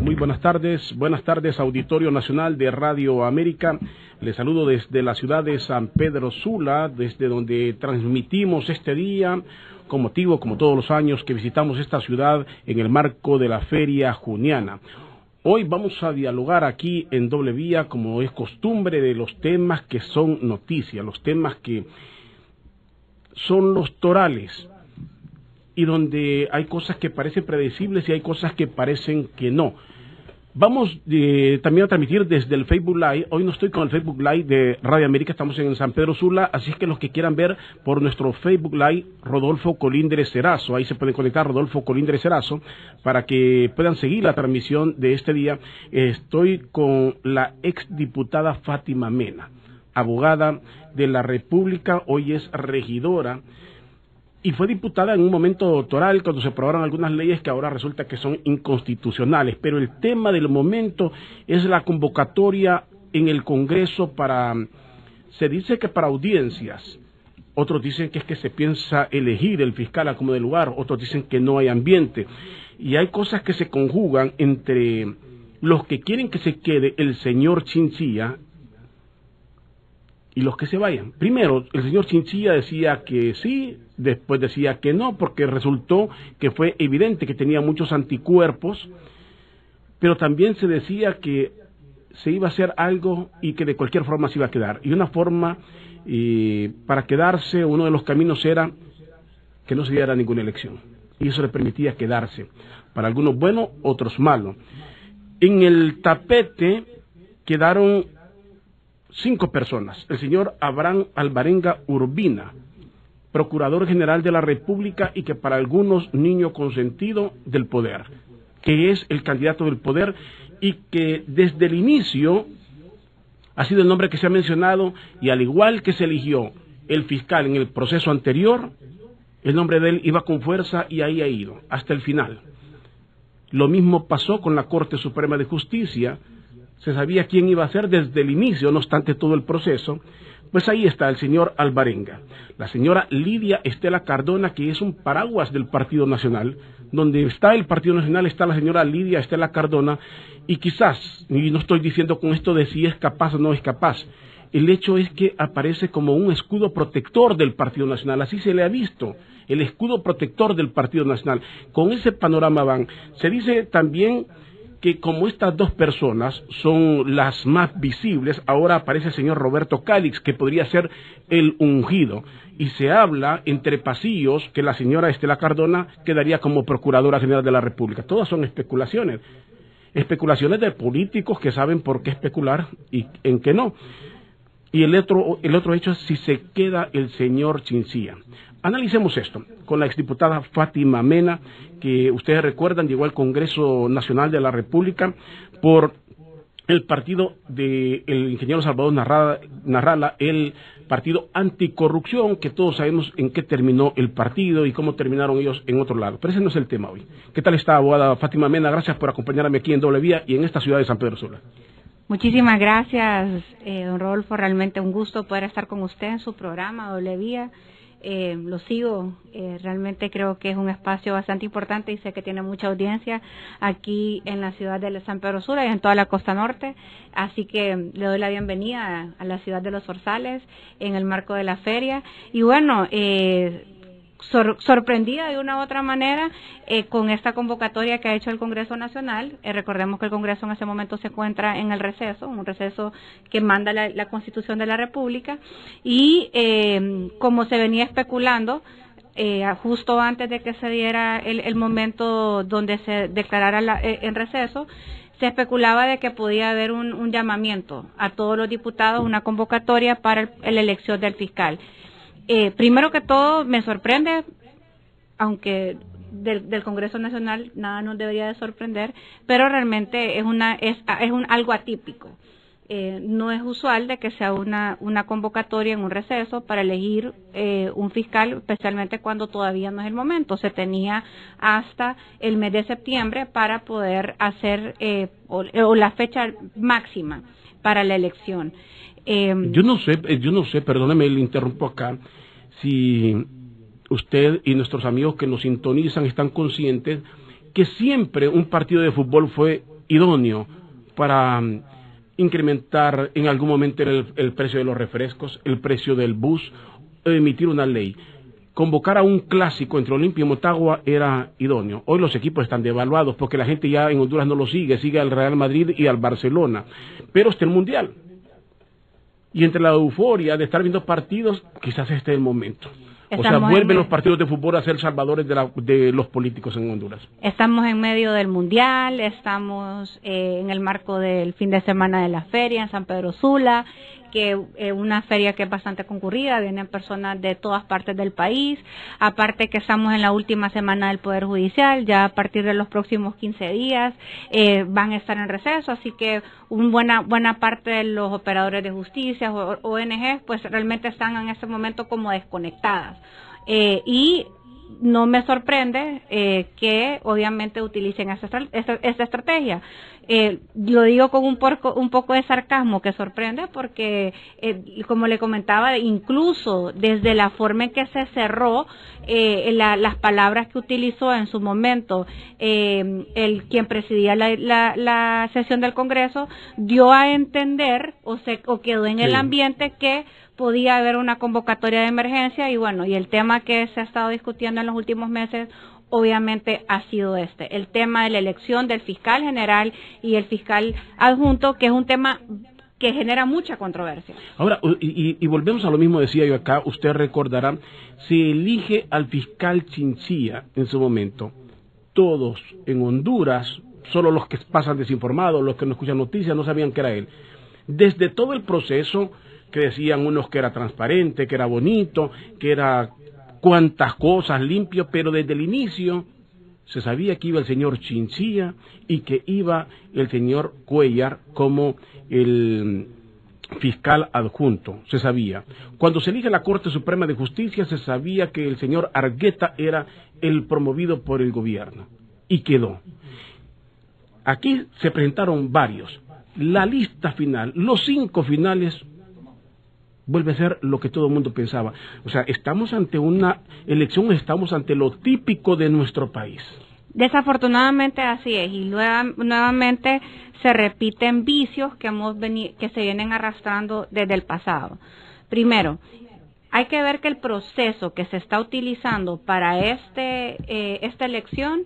Muy buenas tardes Auditorio Nacional de Radio América. Les saludo desde la ciudad de San Pedro Sula, desde donde transmitimos este día con motivo, como todos los años, que visitamos esta ciudad en el marco de la Feria Juniana. Hoy vamos a dialogar aquí en Doble Vía, como es costumbre, de los temas que son noticia, los temas que son los torales, y donde hay cosas que parecen predecibles y hay cosas que parecen que no. Vamos también a transmitir desde el Facebook Live. Hoy no estoy con el Facebook Live de Radio América, estamos en San Pedro Sula, así es que los que quieran ver por nuestro Facebook Live, Rodolfo Colindres Erazo, ahí se pueden conectar Rodolfo Colindres Erazo, para que puedan seguir la transmisión de este día. Estoy con la exdiputada Fátima Mena, abogada de la República, hoy es regidora, y fue diputada en un momento toral cuando se aprobaron algunas leyes que ahora resulta que son inconstitucionales. Pero el tema del momento es la convocatoria en el Congreso para, se dice que para audiencias, otros dicen que es que se piensa elegir el fiscal a como de lugar, otros dicen que no hay ambiente. Y hay cosas que se conjugan entre los que quieren que se quede el señor Chinchilla y los que se vayan. Primero, el señor Chinchilla decía que sí, después decía que no, porque resultó que fue evidente que tenía muchos anticuerpos, pero también se decía que se iba a hacer algo y que de cualquier forma se iba a quedar. Y una forma para quedarse, uno de los caminos era que no se diera ninguna elección. Y eso le permitía quedarse. Para algunos bueno, otros malos. En el tapete quedaron 5 personas. El señor Abraham Alvarenga Urbina, Procurador General de la República y que para algunos niño consentido del poder, que es el candidato del poder y que desde el inicio ha sido el nombre que se ha mencionado, y al igual que se eligió el fiscal en el proceso anterior, el nombre de él iba con fuerza y ahí ha ido hasta el final. Lo mismo pasó con la Corte Suprema de Justicia. Se sabía quién iba a ser desde el inicio, no obstante todo el proceso. Pues ahí está el señor Alvarenga. La señora Lidia Estela Cardona, que es un paraguas del Partido Nacional. Donde está el Partido Nacional está la señora Lidia Estela Cardona. Y quizás, y no estoy diciendo con esto de si es capaz o no es capaz, el hecho es que aparece como un escudo protector del Partido Nacional. Así se le ha visto, el escudo protector del Partido Nacional. Con ese panorama van. Se dice también que como estas dos personas son las más visibles, ahora aparece el señor Roberto Cálix, que podría ser el ungido, y se habla entre pasillos que la señora Estela Cardona quedaría como Procuradora General de la República. Todas son especulaciones, especulaciones de políticos que saben por qué especular y en qué no. Y el otro hecho es si se queda el señor Chinchilla. Analicemos esto con la exdiputada Fátima Mena, que ustedes recuerdan llegó al Congreso Nacional de la República por el partido del ingeniero Salvador Narrala, el partido anticorrupción, que todos sabemos en qué terminó el partido y cómo terminaron ellos en otro lado. Pero ese no es el tema hoy. ¿Qué tal está, abogada Fátima Mena? Gracias por acompañarme aquí en Doble Vía y en esta ciudad de San Pedro Sula. Muchísimas gracias, don Rodolfo. Realmente un gusto poder estar con usted en su programa Doble Vía. Lo sigo, realmente creo que es un espacio bastante importante y sé que tiene mucha audiencia aquí en la ciudad de San Pedro Sula y en toda la costa norte, así que le doy la bienvenida a la ciudad de Los Orzales en el marco de la feria. Y bueno, sorprendida de una u otra manera con esta convocatoria que ha hecho el Congreso Nacional. Recordemos que el Congreso en ese momento se encuentra en el receso, un receso que manda la Constitución de la República, y como se venía especulando, justo antes de que se diera el momento donde se declarara en receso, se especulaba de que podía haber un llamamiento a todos los diputados, una convocatoria para la elección del fiscal. Primero que todo, me sorprende, aunque del Congreso Nacional nada nos debería de sorprender, pero realmente es algo atípico. No es usual de que sea una convocatoria en un receso para elegir un fiscal, especialmente cuando todavía no es el momento. Se tenía hasta el mes de septiembre para poder hacer o la fecha máxima para la elección. Yo no sé, perdóneme, le interrumpo acá, si usted y nuestros amigos que nos sintonizan están conscientes que siempre un partido de fútbol fue idóneo para incrementar en algún momento el precio de los refrescos, el precio del bus, emitir una ley. Convocar a un clásico entre Olimpia y Motagua era idóneo. Hoy los equipos están devaluados porque la gente ya en Honduras no lo sigue al Real Madrid y al Barcelona. Pero está el Mundial. Y entre la euforia de estar viendo partidos, quizás este es el momento. Vuelven los partidos de fútbol a ser salvadores de los políticos en Honduras. Estamos en medio del Mundial, estamos en el marco del fin de semana de la feria en San Pedro Sula, que es una feria que es bastante concurrida, vienen personas de todas partes del país, aparte que estamos en la última semana del Poder Judicial, ya a partir de los próximos 15 días van a estar en receso, así que buena parte de los operadores de justicia o ONG pues realmente están en este momento como desconectadas y no me sorprende que obviamente utilicen esta estrategia. Lo digo con un poco de sarcasmo, que sorprende porque, como le comentaba, incluso desde la forma en que se cerró, las palabras que utilizó en su momento quien presidía la sesión del Congreso, dio a entender o quedó en el ambiente que podía haber una convocatoria de emergencia y bueno, y el tema que se ha estado discutiendo en los últimos meses obviamente ha sido el tema de la elección del fiscal general y el fiscal adjunto, que es un tema que genera mucha controversia. Ahora, y volvemos a lo mismo, decía yo acá, usted recordará, se elige al fiscal Chinchilla en su momento. Todos en Honduras, solo los que pasan desinformados, los que no escuchan noticias, no sabían que era él. Desde todo el proceso, que decían unos que era transparente, que era bonito, que era cuantas cosas, limpio, pero desde el inicio se sabía que iba el señor Chinchilla y que iba el señor Cuellar como el fiscal adjunto, se sabía. Cuando se elige la Corte Suprema de Justicia se sabía que el señor Argueta era el promovido por el gobierno y quedó. Aquí se presentaron varios. La lista final, los 5 finales, vuelve a ser lo que todo el mundo pensaba. O sea, estamos ante una elección, estamos ante lo típico de nuestro país. Desafortunadamente así es, y nuevamente se repiten vicios que se vienen arrastrando desde el pasado. Primero, hay que ver que el proceso que se está utilizando para esta elección,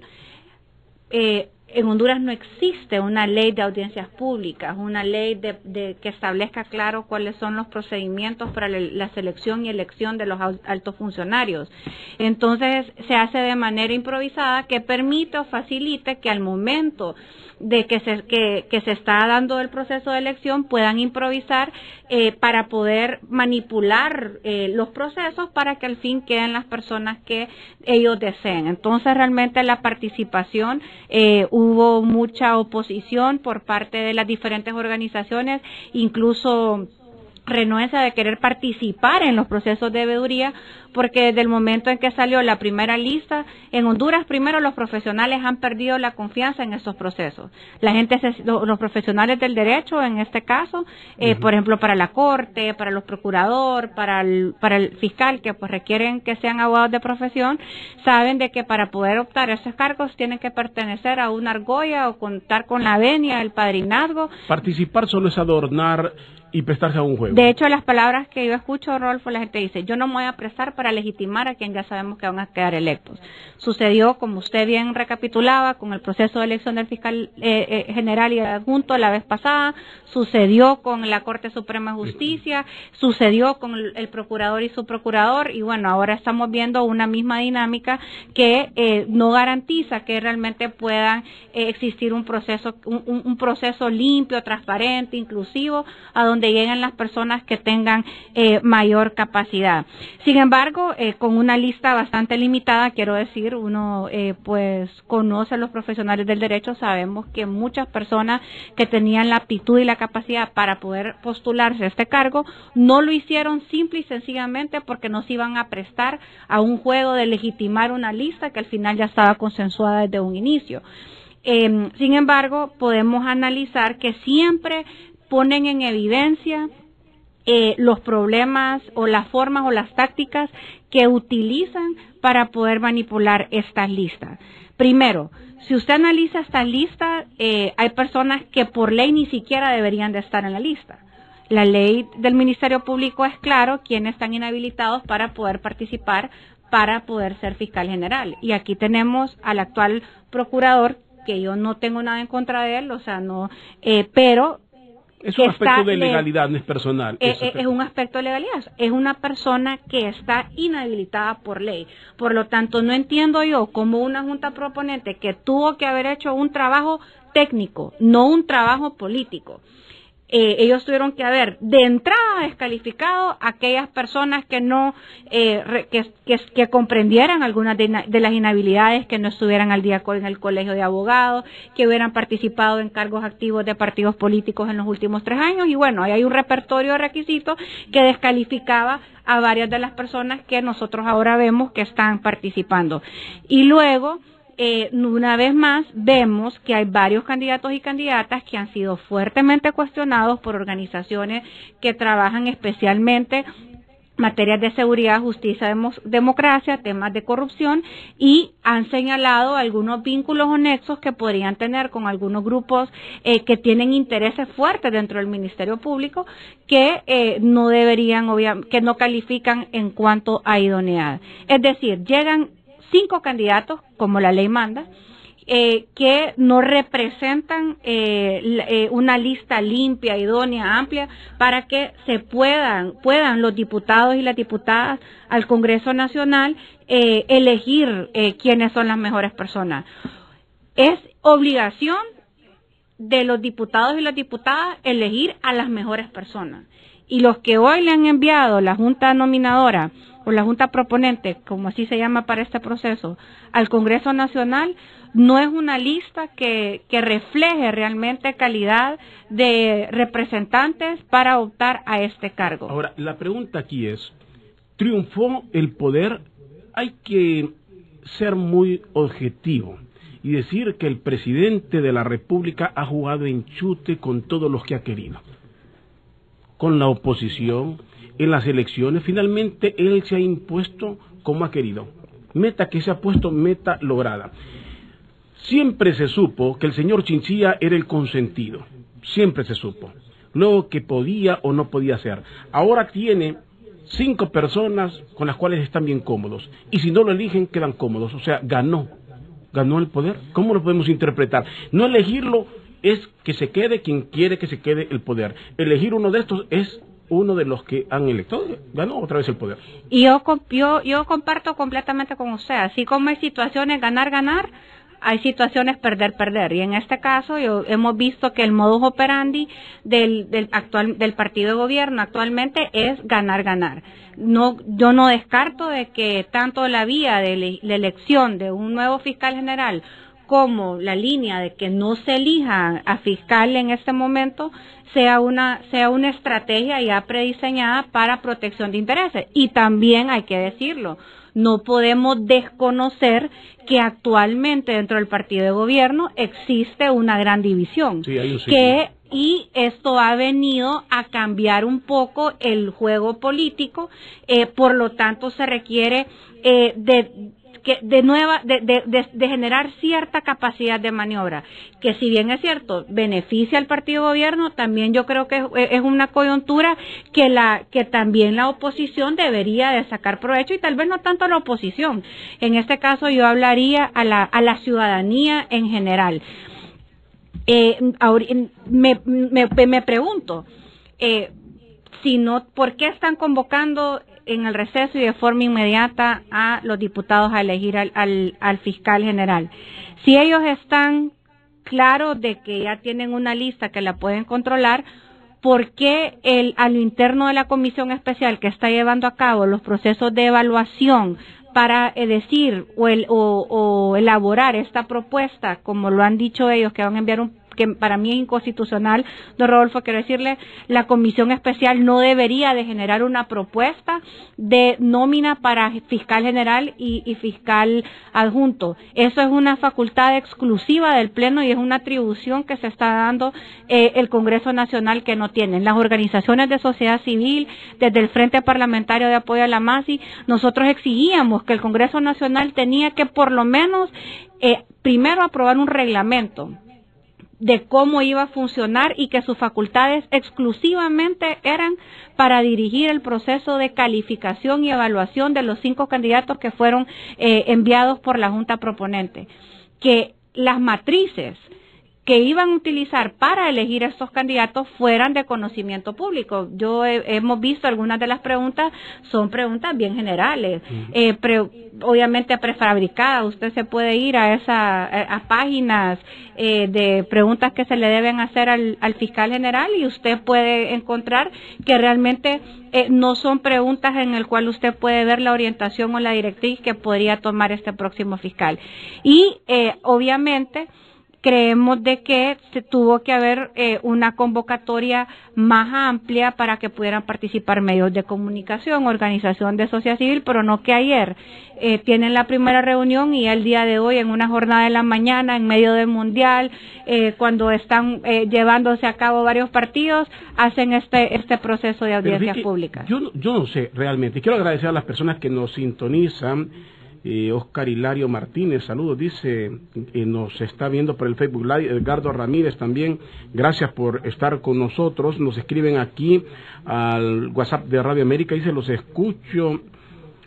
en Honduras no existe una ley de audiencias públicas, una ley que establezca claro cuáles son los procedimientos para la selección y elección de los altos funcionarios. Entonces se hace de manera improvisada que permite o facilite que al momento de que se está dando el proceso de elección puedan improvisar para poder manipular los procesos para que al fin queden las personas que ellos deseen. Entonces realmente la participación, hubo mucha oposición por parte de las diferentes organizaciones, incluso renuencia de querer participar en los procesos de veeduría, porque desde el momento en que salió la primera lista, en Honduras primero los profesionales han perdido la confianza en estos procesos. La gente, los profesionales del derecho en este caso, por ejemplo para la corte, para los procuradores, para el fiscal, que pues requieren que sean abogados de profesión, saben de que para poder optar a esos cargos tienen que pertenecer a una argolla o contar con la venia, el padrinazgo. Participar solo es adornar y prestarse a un juego. De hecho, las palabras que yo escucho, Rodolfo, la gente dice, yo no me voy a prestar para legitimar a quien ya sabemos que van a quedar electos. Sucedió, como usted bien recapitulaba, con el proceso de elección del fiscal general y adjunto la vez pasada, sucedió con la Corte Suprema de Justicia, sucedió con el procurador y su procurador, y bueno, ahora estamos viendo una misma dinámica que no garantiza que realmente pueda existir un proceso limpio, transparente, inclusivo, a donde lleguen las personas que tengan mayor capacidad. Sin embargo, con una lista bastante limitada, quiero decir, uno pues conoce a los profesionales del derecho, sabemos que muchas personas que tenían la aptitud y la capacidad para poder postularse a este cargo, no lo hicieron simple y sencillamente porque no se iban a prestar a un juego de legitimar una lista que al final ya estaba consensuada desde un inicio. Sin embargo, podemos analizar que siempre ponen en evidencia los problemas o las formas o las tácticas que utilizan para poder manipular estas listas. Primero, si usted analiza esta lista, hay personas que por ley ni siquiera deberían de estar en la lista. La ley del Ministerio Público es claro quiénes están inhabilitados para poder participar, para poder ser fiscal general. Y aquí tenemos al actual procurador, que yo no tengo nada en contra de él, o sea, no, pero... Es un aspecto de legalidad, no es personal. Es un aspecto de legalidad. Es una persona que está inhabilitada por ley. Por lo tanto, no entiendo yo como una junta proponente que tuvo que haber hecho un trabajo técnico, no un trabajo político. Ellos tuvieron que haber de entrada descalificado a aquellas personas que no que comprendieran algunas de las inhabilidades, que no estuvieran al día con el colegio de abogados, que hubieran participado en cargos activos de partidos políticos en los últimos 3 años. Y bueno, ahí hay un repertorio de requisitos que descalificaba a varias de las personas que nosotros ahora vemos que están participando. Y luego, una vez más, vemos que hay varios candidatos y candidatas que han sido fuertemente cuestionados por organizaciones que trabajan especialmente materias de seguridad, justicia, democracia, temas de corrupción, y han señalado algunos vínculos o nexos que podrían tener con algunos grupos que tienen intereses fuertes dentro del Ministerio Público, que no deberían, que no califican en cuanto a idoneidad. Es decir, llegan 5 candidatos, como la ley manda, que no representan una lista limpia, idónea, amplia, para que se puedan los diputados y las diputadas al Congreso Nacional elegir quiénes son las mejores personas. Es obligación de los diputados y las diputadas elegir a las mejores personas. Y los que hoy le han enviado la Junta Nominadora o la Junta Proponente, como así se llama para este proceso, al Congreso Nacional, no es una lista que refleje realmente calidad de representantes para optar a este cargo. Ahora, la pregunta aquí es, ¿triunfó el poder? Hay que ser muy objetivo y decir que el presidente de la República ha jugado enchute con todos los que ha querido, con la oposición, en las elecciones. Finalmente él se ha impuesto como ha querido. Meta que se ha puesto, meta lograda. Siempre se supo que el señor Chinchilla era el consentido. Siempre se supo. Luego que podía o no podía ser. Ahora tiene 5 personas con las cuales están bien cómodos. Y si no lo eligen, quedan cómodos. O sea, ganó. Ganó el poder. ¿Cómo lo podemos interpretar? No elegirlo es que se quede quien quiere que se quede el poder. Elegir uno de estos es uno de los que han electo, ganó otra vez el poder. Y yo comparto completamente con usted. Así como hay situaciones ganar, hay situaciones perder. Y en este caso hemos visto que el modus operandi del partido de gobierno actualmente es ganar. No, yo no descarto de que tanto la vía de la elección de un nuevo fiscal general como la línea de que no se elija a fiscal en este momento sea una estrategia ya prediseñada para protección de intereses. Y también hay que decirlo, no podemos desconocer que actualmente dentro del partido de gobierno existe una gran división. Sí, hay un y esto ha venido a cambiar un poco el juego político, por lo tanto se requiere de generar cierta capacidad de maniobra, que si bien es cierto, beneficia al partido gobierno, también yo creo que es una coyuntura que también la oposición debería de sacar provecho, y tal vez no tanto la oposición. En este caso yo hablaría a la ciudadanía en general. Me pregunto, ¿por qué están convocando en el receso y de forma inmediata a los diputados a elegir al fiscal general? Si ellos están claros de que ya tienen una lista que la pueden controlar, ¿por qué a lo interno de la comisión especial que está llevando a cabo los procesos de evaluación para decir o elaborar esta propuesta, como lo han dicho ellos, que van a enviar que para mí es inconstitucional, don Rodolfo, quiero decirle, la comisión especial no debería de generar una propuesta de nómina para fiscal general y fiscal adjunto. Eso es una facultad exclusiva del Pleno y es una atribución que se está dando el Congreso Nacional que no tienen. Las organizaciones de sociedad civil, desde el Frente Parlamentario de Apoyo a la MASI, nosotros exigíamos que el Congreso Nacional tenía que por lo menos primero aprobar un reglamento de cómo iba a funcionar y que sus facultades exclusivamente eran para dirigir el proceso de calificación y evaluación de los 5 candidatos que fueron enviados por la Junta Proponente. Que las matrices que iban a utilizar para elegir estos candidatos fueran de conocimiento público. Hemos visto algunas de las preguntas, son preguntas bien generales, obviamente prefabricadas. Usted se puede ir a páginas de preguntas que se le deben hacer al fiscal general y usted puede encontrar que realmente no son preguntas en el cual usted puede ver la orientación o la directriz que podría tomar este próximo fiscal. Y obviamente creemos de que se tuvo que haber una convocatoria más amplia para que pudieran participar medios de comunicación, organización de sociedad civil, pero no que ayer tienen la primera reunión y el día de hoy en una jornada de la mañana en medio del mundial, cuando están llevándose a cabo varios partidos, hacen este proceso de audiencias públicas. Yo no sé realmente. Quiero agradecer a las personas que nos sintonizan. Oscar Hilario Martínez, saludos, dice, nos está viendo por el Facebook Live. Edgardo Ramírez también, gracias por estar con nosotros. Nos escriben aquí al WhatsApp de Radio América, dice, los escucho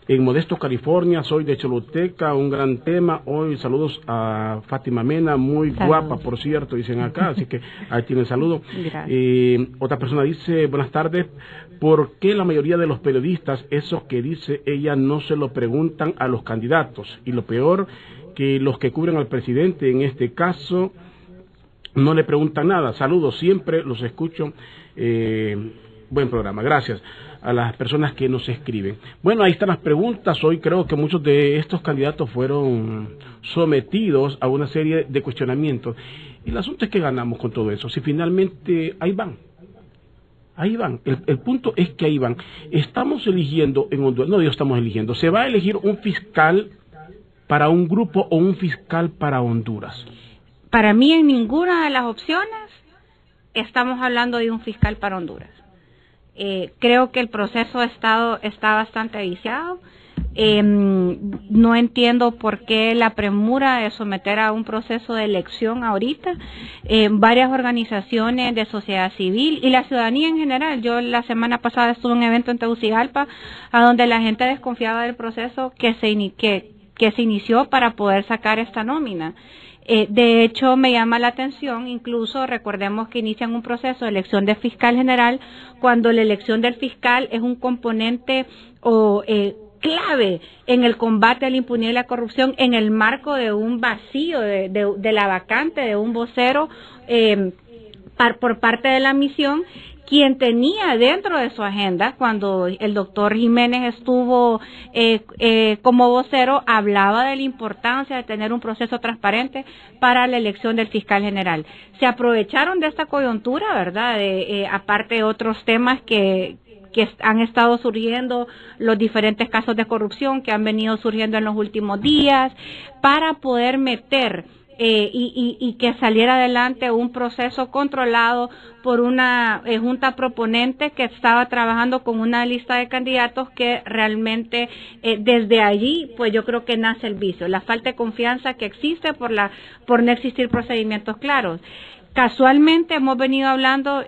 en Modesto, California, soy de Choluteca, un gran tema hoy. Saludos a Fátima Mena, muy guapa, por cierto, dicen acá, así que ahí tienen saludos. Otra persona dice, buenas tardes, ¿por qué la mayoría de los periodistas, eso que dice ella, no se lo preguntan a los candidatos? Y lo peor, que los que cubren al presidente, en este caso, no le preguntan nada. Saludos, siempre los escucho. Buen programa, gracias a las personas que nos escriben. Bueno, ahí están las preguntas. Hoy creo que muchos de estos candidatos fueron sometidos a una serie de cuestionamientos. Y el asunto es que ganamos con todo eso. Si finalmente ahí van. Ahí van. El punto es que ahí van. Estamos eligiendo en Honduras, no, estamos eligiendo. ¿Se va a elegir un fiscal para un grupo o un fiscal para Honduras? Para mí, en ninguna de las opciones estamos hablando de un fiscal para Honduras. Creo que el proceso está bastante viciado. No entiendo por qué la premura de someter a un proceso de elección ahorita. Varias organizaciones de sociedad civil y la ciudadanía en general. Yo la semana pasada estuve en un evento en Tegucigalpa a donde la gente desconfiaba del proceso que se inició para poder sacar esta nómina. De hecho, me llama la atención, incluso recordemos que inician un proceso de elección de fiscal general cuando la elección del fiscal es un componente clave en el combate a la impunidad y la corrupción en el marco de un vacío, de la vacante de un vocero por parte de la misión, quien tenía dentro de su agenda, cuando el doctor Jiménez estuvo como vocero, hablaba de la importancia de tener un proceso transparente para la elección del fiscal general. Se aprovecharon de esta coyuntura, ¿verdad? Aparte de otros temas que han estado surgiendo, los diferentes casos de corrupción que han venido surgiendo en los últimos días, para poder meter y que saliera adelante un proceso controlado por una junta proponente que estaba trabajando con una lista de candidatos que realmente desde allí, pues yo creo que nace el vicio, la falta de confianza que existe por no existir procedimientos claros. Casualmente hemos venido hablando,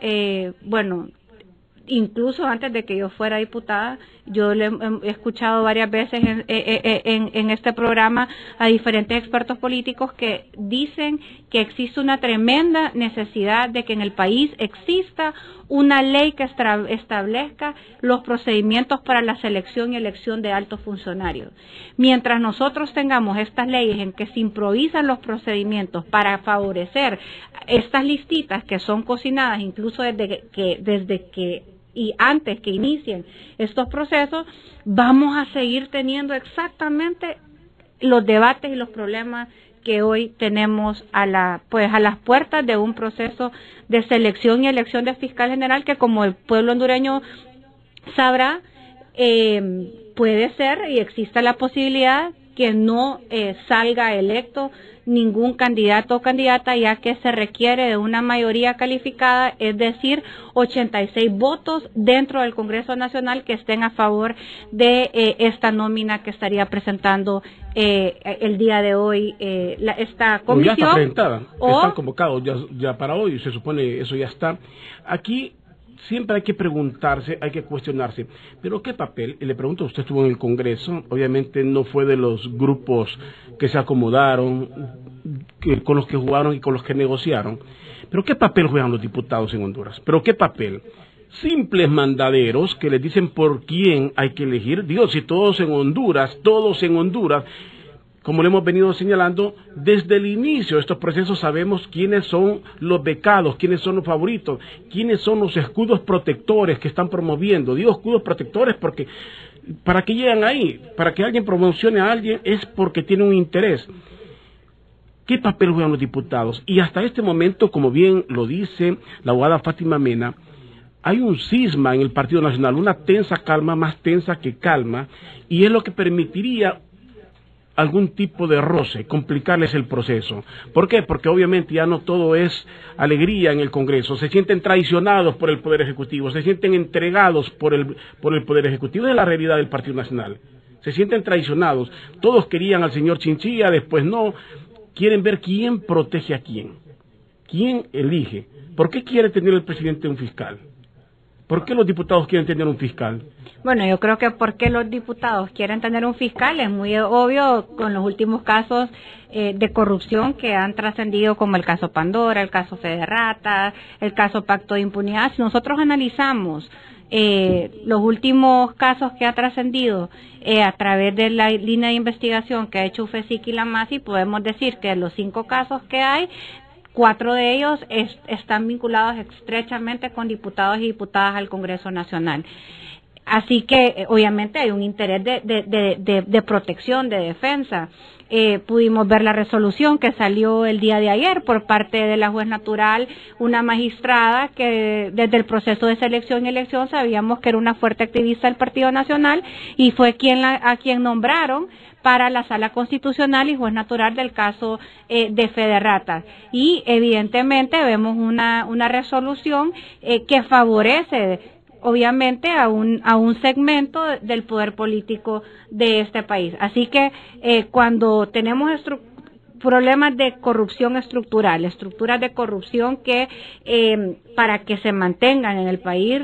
incluso antes de que yo fuera diputada, yo le he escuchado varias veces en este programa a diferentes expertos políticos que dicen que existe una tremenda necesidad de que en el país exista una ley que establezca los procedimientos para la selección y elección de altos funcionarios. Mientras nosotros tengamos estas leyes en que se improvisan los procedimientos para favorecer estas listitas que son cocinadas incluso desde que y antes que inicien estos procesos, vamos a seguir teniendo exactamente los debates y los problemas que hoy tenemos a las puertas de un proceso de selección y elección de fiscal general que, como el pueblo hondureño sabrá, puede ser y existe la posibilidad que no salga electo ningún candidato o candidata, ya que se requiere de una mayoría calificada, es decir, 86 votos dentro del Congreso Nacional que estén a favor de esta nómina que estaría presentando el día de hoy esta comisión. O ya está presentada, están convocados ya para hoy, se supone eso ya está. Aquí siempre hay que preguntarse, hay que cuestionarse, pero ¿qué papel? Le pregunto, usted estuvo en el Congreso, obviamente no fue de los grupos que se acomodaron, con los que jugaron y con los que negociaron, pero ¿qué papel juegan los diputados en Honduras? ¿Pero qué papel? Simples mandaderos que les dicen por quién hay que elegir. Digo, si todos en Honduras, como le hemos venido señalando, desde el inicio de estos procesos sabemos quiénes son los becados, quiénes son los favoritos, quiénes son los escudos protectores que están promoviendo. Digo escudos protectores porque para que lleguen ahí, para que alguien promocione a alguien es porque tiene un interés. ¿Qué papel juegan los diputados? Y hasta este momento, como bien lo dice la abogada Fátima Mena, hay un cisma en el Partido Nacional, una tensa calma, más tensa que calma, y es lo que permitiría algún tipo de roce, complicarles el proceso. ¿Por qué? Porque obviamente ya no todo es alegría en el Congreso, se sienten traicionados por el Poder Ejecutivo, se sienten entregados por el Poder Ejecutivo, es la realidad del Partido Nacional, se sienten traicionados, todos querían al señor Chinchilla, después no, quieren ver quién protege a quién elige. ¿Por qué quiere tener el presidente un fiscal? ¿Por qué los diputados quieren tener un fiscal? Bueno, yo creo que porque los diputados quieren tener un fiscal es muy obvio con los últimos casos de corrupción que han trascendido, como el caso Pandora, el caso Federata, el caso Pacto de Impunidad. Si nosotros analizamos los últimos casos que ha trascendido a través de la línea de investigación que ha hecho UFESIC y la MASI, podemos decir que los 5 casos que hay, 4 de ellos están vinculados estrechamente con diputados y diputadas al Congreso Nacional. Así que obviamente hay un interés de protección, de defensa. Pudimos ver la resolución que salió el día de ayer por parte de la juez natural, una magistrada que desde el proceso de selección y elección sabíamos que era una fuerte activista del Partido Nacional y fue a quien nombraron para la Sala Constitucional y juez natural del caso de Federata. Y evidentemente vemos una resolución que favorece obviamente a un segmento del poder político de este país. Así que cuando tenemos problemas de corrupción estructural, estructuras de corrupción que para que se mantengan en el país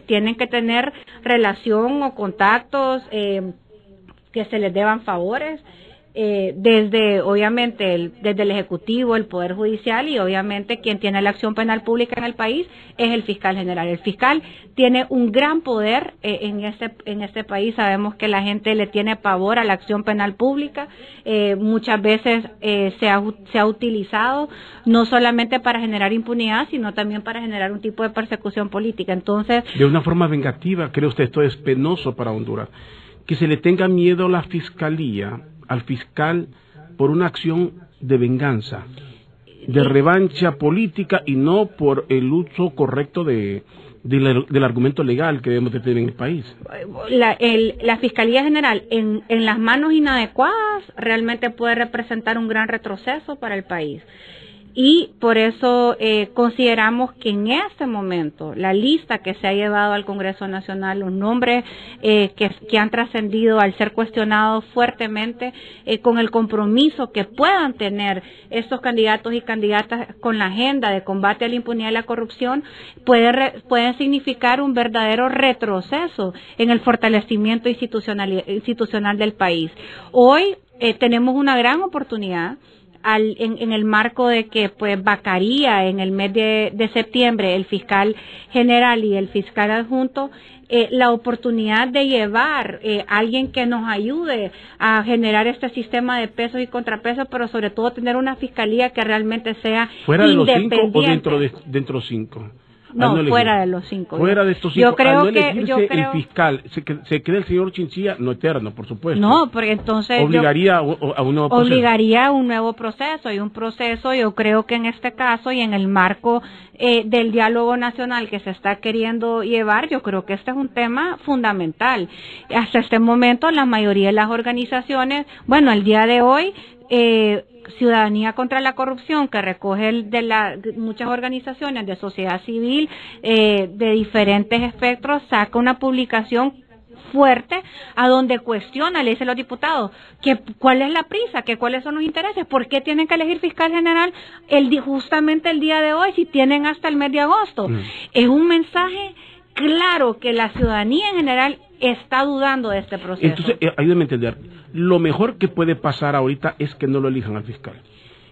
tienen que tener relación o contactos, que se les deban favores, desde obviamente desde el Ejecutivo, el Poder Judicial y obviamente quien tiene la acción penal pública en el país es el fiscal general. El fiscal tiene un gran poder en este país. Sabemos que la gente le tiene pavor a la acción penal pública. Muchas veces se ha utilizado no solamente para generar impunidad, sino también para generar un tipo de persecución política. Entonces, de una forma vengativa, ¿cree usted esto es penoso para Honduras? Que se le tenga miedo a la fiscalía, al fiscal, por una acción de venganza, de revancha política y no por el uso correcto del argumento legal que debemos de tener en el país. La Fiscalía General en las manos inadecuadas realmente puede representar un gran retroceso para el país. Y por eso consideramos que en este momento la lista que se ha llevado al Congreso Nacional, los nombres que han trascendido al ser cuestionados fuertemente con el compromiso que puedan tener estos candidatos y candidatas con la agenda de combate a la impunidad y la corrupción, pueden significar un verdadero retroceso en el fortalecimiento institucional del país. Hoy tenemos una gran oportunidad en el marco de que pues vacaría en el mes de septiembre el fiscal general y el fiscal adjunto, la oportunidad de llevar a alguien que nos ayude a generar este sistema de pesos y contrapesos, pero sobre todo tener una fiscalía que realmente sea fuera de independiente. los 5 o dentro de 5. No, fuera de los 5. Fuera de estos 5. Yo creo el fiscal, se queda el señor Chinchilla, no eterno, por supuesto. No, porque entonces obligaría a un nuevo proceso. Obligaría a un nuevo proceso, y un proceso, yo creo que en este caso y en el marco del diálogo nacional que se está queriendo llevar, yo creo que este es un tema fundamental. Hasta este momento la mayoría de las organizaciones, bueno, el día de hoy, Ciudadanía contra la Corrupción, que recoge de muchas organizaciones de sociedad civil de diferentes espectros, saca una publicación fuerte a donde cuestiona, le dice a los diputados que cuál es la prisa, que cuáles son los intereses, por qué tienen que elegir fiscal general justamente el día de hoy si tienen hasta el mes de agosto. Es un mensaje claro que la ciudadanía en general está dudando de este proceso. Entonces, ayúdame a entender, lo mejor que puede pasar ahorita es que no lo elijan al fiscal,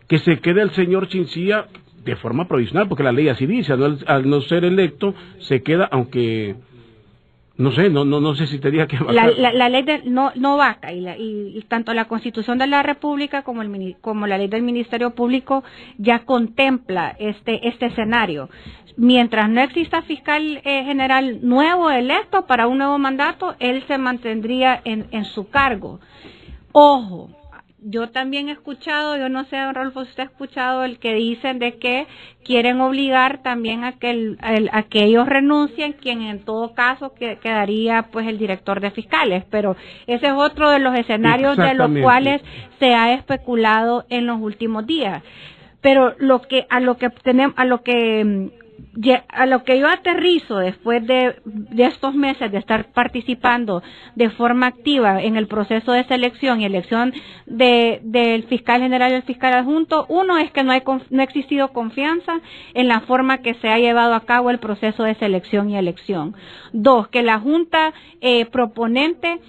que se quede el señor Chinchilla de forma provisional, porque la ley así dice, al no ser electo se queda, aunque no sé si te diga que va a la ley no vaca, y tanto la Constitución de la República como la ley del Ministerio Público ya contempla este escenario. Mientras no exista fiscal general nuevo electo para un nuevo mandato, él se mantendría en su cargo. Ojo, yo también he escuchado, yo no sé, Rodolfo, si usted ha escuchado el que dicen de que quieren obligar también a que ellos renuncien, quien en todo caso quedaría pues el director de fiscales, pero ese es otro de los escenarios de los cuales se ha especulado en los últimos días. Pero a lo que yo aterrizo después de estos meses de estar participando de forma activa en el proceso de selección y elección del fiscal general y el fiscal adjunto, uno es que no ha existido confianza en la forma que se ha llevado a cabo el proceso de selección y elección. Dos, que la junta proponente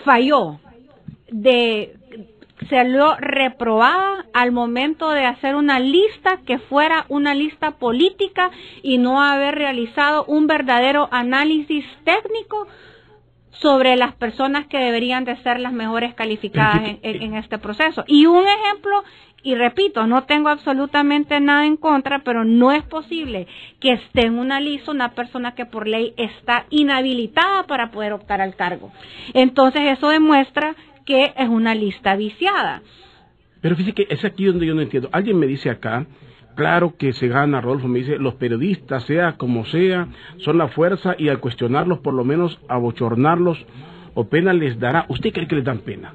falló salió reprobada al momento de hacer una lista que fuera una lista política y no haber realizado un verdadero análisis técnico sobre las personas que deberían de ser las mejores calificadas en este proceso. Y un ejemplo, y repito, no tengo absolutamente nada en contra, pero no es posible que esté en una lista una persona que por ley está inhabilitada para poder optar al cargo. Entonces eso demuestra que es una lista viciada. Pero fíjese que es aquí donde yo no entiendo. Alguien me dice acá, claro que se gana, Rodolfo me dice, los periodistas, sea como sea, son la fuerza y al cuestionarlos, por lo menos abochornarlos o pena les dará. ¿Usted cree que les dan pena?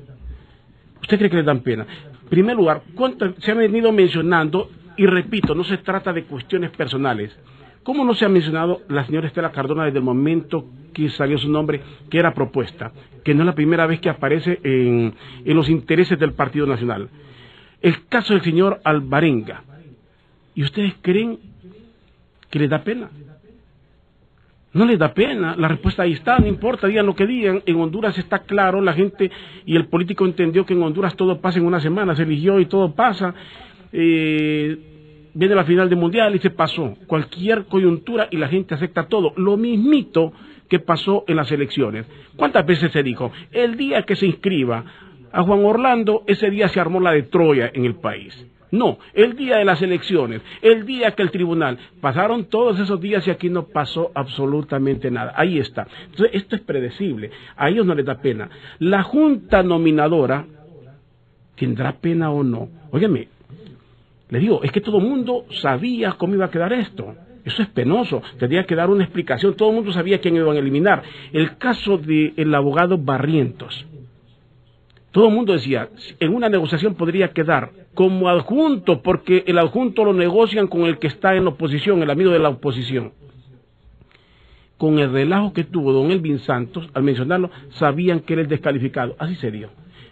¿Usted cree que les dan pena? En primer lugar, se han venido mencionando, y repito, no se trata de cuestiones personales. ¿Cómo no se ha mencionado la señora Estela Cardona desde el momento que salió su nombre, que era propuesta? Que no es la primera vez que aparece en los intereses del Partido Nacional. El caso del señor Alvarenga. ¿Y ustedes creen que les da pena? No les da pena, la respuesta ahí está, no importa, digan lo que digan. En Honduras está claro, la gente y el político entendió que en Honduras todo pasa en una semana, se eligió y todo pasa. Viene la final del mundial y se pasó cualquier coyuntura y la gente acepta todo, lo mismito que pasó en las elecciones. ¿Cuántas veces se dijo? El día que se inscriba a Juan Orlando, ese día se armó la de Troya en el país. No, el día de las elecciones, el día que el tribunal, pasaron todos esos días y aquí no pasó absolutamente nada. Ahí está. Entonces esto es predecible, a ellos no les da pena. La junta nominadora, ¿tendrá pena o no? Óyeme, le digo, es que todo el mundo sabía cómo iba a quedar esto. Eso es penoso. Tendría que dar una explicación. Todo el mundo sabía quién iban a eliminar. El caso del abogado Barrientos. Todo el mundo decía, en una negociación podría quedar como adjunto, porque el adjunto lo negocian con el que está en la oposición, el amigo de la oposición. Con el relajo que tuvo don Elvin Santos, al mencionarlo, sabían que era el descalificado. Así se dio.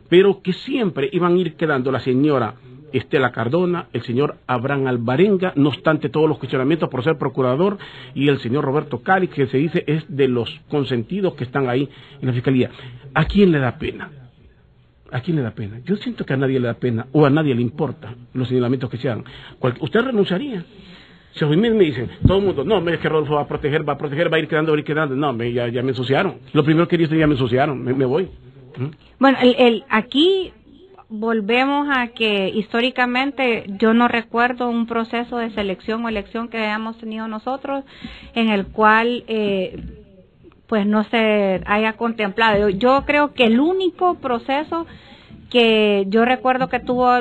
Pero que siempre iban a ir quedando la señora Estela Cardona, el señor Abraham Alvarenga, no obstante todos los cuestionamientos por ser procurador, y el señor Roberto Cali, que se dice es de los consentidos que están ahí en la Fiscalía. ¿A quién le da pena? ¿A quién le da pena? Yo siento que a nadie le da pena, o a nadie le importa los señalamientos que se hagan. ¿Usted renunciaría? Si a mí me dicen, todo el mundo, no, es que Rodolfo va a proteger, va a ir quedando, no, ya me ensuciaron. Lo primero que dicen, ya me ensuciaron, me voy. Bueno, aquí volvemos a que históricamente yo no recuerdo un proceso de selección o elección que hayamos tenido nosotros en el cual pues no se haya contemplado. Yo creo que el único proceso que yo recuerdo que tuvo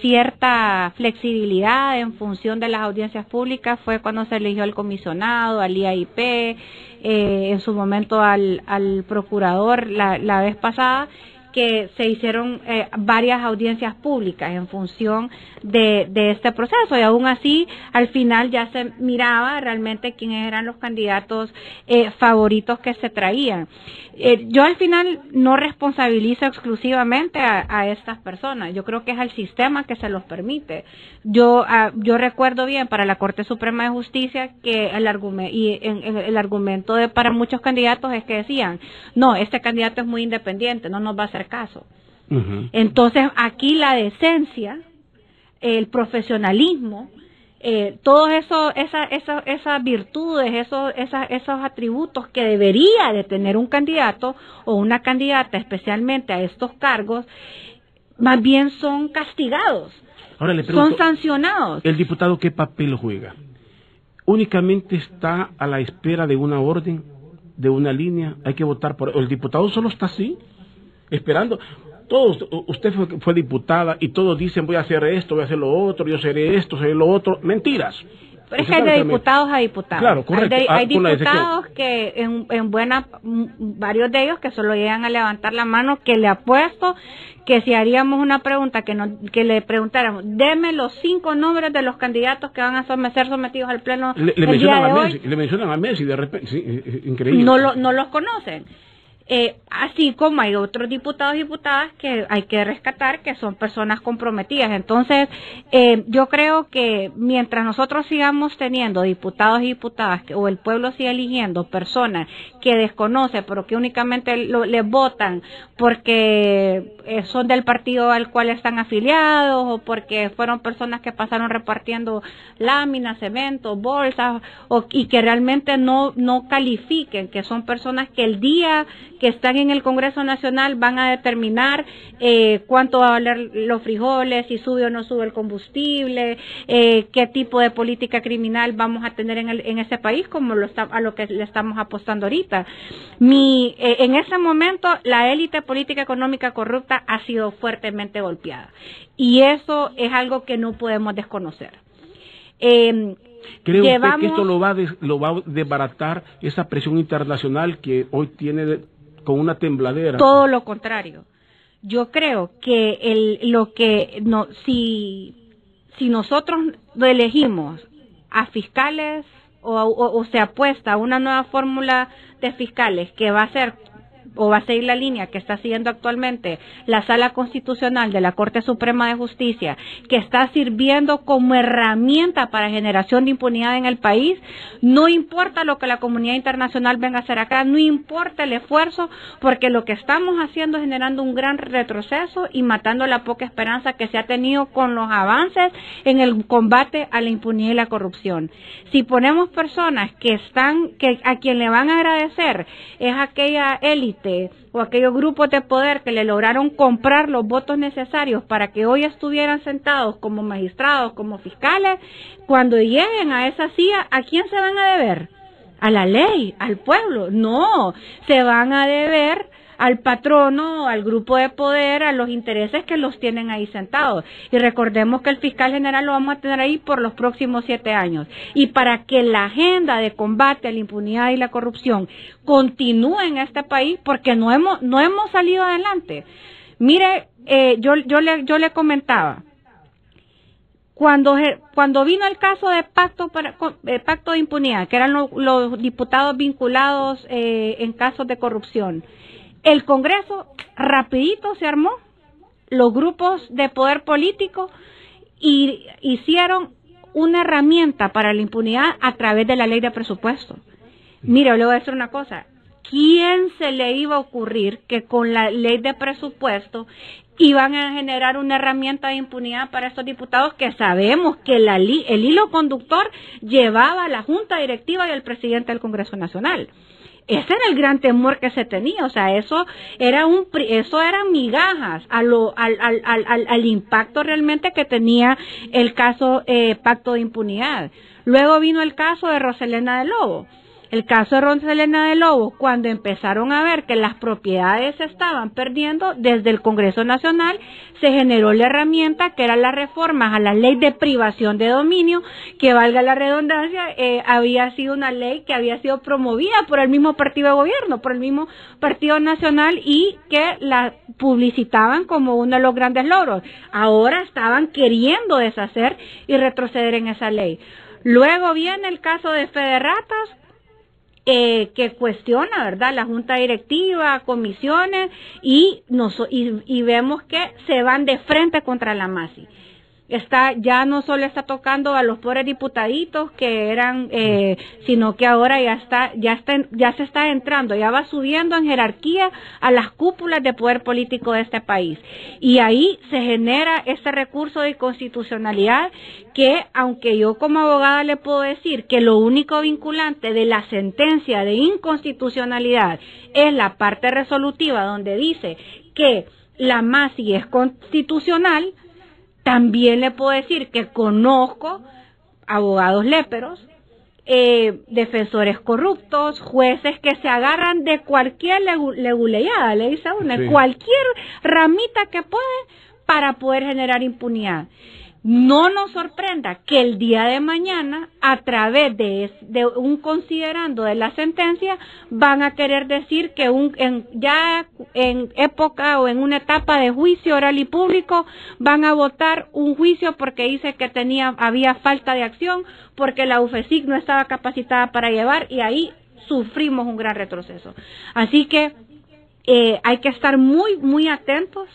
cierta flexibilidad en función de las audiencias públicas fue cuando se eligió al comisionado, al IAIP, en su momento al procurador la vez pasada, que se hicieron varias audiencias públicas en función de este proceso, y aún así al final ya se miraba realmente quiénes eran los candidatos favoritos que se traían. Yo al final no responsabilizo exclusivamente a estas personas, yo creo que es al sistema que se los permite. Yo recuerdo bien para la Corte Suprema de Justicia que el argumento para muchos candidatos es que decían, no, este candidato es muy independiente, no nos va a hacer caso. Uh-huh. Entonces aquí la decencia, el profesionalismo, todos esas virtudes, esos atributos que debería de tener un candidato o una candidata, especialmente a estos cargos, más bien son castigados. Ahora le pregunto, son sancionados. ¿El diputado qué papel juega? ¿Únicamente está a la espera de una orden, de una línea? Hay que votar por... ¿El diputado solo está así, esperando? Todos, usted fue diputada y todos dicen voy a hacer esto, voy a hacer lo otro, yo seré esto, seré lo otro. Mentiras. Pero es que hay de diputados a diputados. Claro, correcto. Hay diputados que en varios de ellos que solo llegan a levantar la mano, que le apuesto que si haríamos una pregunta que le preguntáramos, deme los 5 nombres de los candidatos que van a ser sometidos al pleno el día de hoy. Le mencionan a Messi de repente, sí, increíble. No los conocen. Así como hay otros diputados y diputadas que hay que rescatar, que son personas comprometidas. Entonces, yo creo que mientras nosotros sigamos teniendo diputados y diputadas, o el pueblo siga eligiendo personas que desconoce, pero que únicamente les votan porque son del partido al cual están afiliados, o porque fueron personas que pasaron repartiendo láminas, cemento, bolsas, y que realmente no califiquen, que son personas que el día que están en el Congreso Nacional van a determinar cuánto va a valer los frijoles, si sube o no sube el combustible, qué tipo de política criminal vamos a tener en ese país, como a lo que le estamos apostando ahorita. En ese momento la élite política económica corrupta ha sido fuertemente golpeada, y eso es algo que no podemos desconocer. ¿Cree usted que esto lo va a desbaratar esa presión internacional que hoy tiene con una tembladera? Todo lo contrario. Yo creo que si nosotros elegimos a fiscales o se apuesta a una nueva fórmula de fiscales que va a ser o va a seguir la línea que está siguiendo actualmente la Sala Constitucional de la Corte Suprema de Justicia, que está sirviendo como herramienta para generación de impunidad en el país, no importa lo que la comunidad internacional venga a hacer acá, no importa el esfuerzo, porque lo que estamos haciendo es generando un gran retroceso y matando la poca esperanza que se ha tenido con los avances en el combate a la impunidad y la corrupción. Si ponemos personas a quien le van a agradecer es aquella élite o aquellos grupos de poder que le lograron comprar los votos necesarios para que hoy estuvieran sentados como magistrados, como fiscales, cuando lleguen a esa silla, ¿a quién se van a deber? ¿A la ley? ¿Al pueblo? No, se van a deber al patrono, al grupo de poder, a los intereses que los tienen ahí sentados. Y recordemos que el fiscal general lo vamos a tener ahí por los próximos 7 años. Y para que la agenda de combate a la impunidad y la corrupción continúe en este país, porque no hemos salido adelante. Mire, yo le comentaba, cuando vino el caso de pacto de impunidad, que eran los diputados vinculados en casos de corrupción, el Congreso rapidito se armó, los grupos de poder político, y hicieron una herramienta para la impunidad a través de la ley de presupuesto. Mire, le voy a decir una cosa, ¿quién se le iba a ocurrir que con la ley de presupuesto iban a generar una herramienta de impunidad para estos diputados que sabemos que el hilo conductor llevaba a la Junta Directiva y al presidente del Congreso Nacional? Ese era el gran temor que se tenía, o sea, eso eran migajas al impacto realmente que tenía el caso Pacto de Impunidad. Luego vino el caso de Roselena de Lobo. El caso de Roselena de Lobo, cuando empezaron a ver que las propiedades se estaban perdiendo, desde el Congreso Nacional se generó la herramienta que eran las reformas a la ley de privación de dominio, que valga la redundancia, había sido una ley que había sido promovida por el mismo partido de gobierno, por el mismo Partido Nacional, y que la publicitaban como uno de los grandes logros. Ahora estaban queriendo deshacer y retroceder en esa ley. Luego viene el caso de Fede Ratas, que cuestiona, ¿verdad?, la junta directiva, comisiones, y vemos que se van de frente contra la MASI. Ya no solo está tocando a los pobres diputaditos que eran, sino que ahora ya se está entrando, ya va subiendo en jerarquía a las cúpulas de poder político de este país. Y ahí se genera ese recurso de inconstitucionalidad que, aunque yo como abogada le puedo decir que lo único vinculante de la sentencia de inconstitucionalidad es la parte resolutiva donde dice que la MASI es constitucional, también le puedo decir que conozco abogados léperos, defensores corruptos, jueces que se agarran de cualquier leguleyada, le dice a uno, sí, cualquier ramita que puede para poder generar impunidad. No nos sorprenda que el día de mañana, a través de un considerando de la sentencia, van a querer decir que ya en época o en una etapa de juicio oral y público van a votar un juicio porque dice que había falta de acción, porque la UFESIC no estaba capacitada para llevar, y ahí sufrimos un gran retroceso. Así que hay que estar muy, muy atentos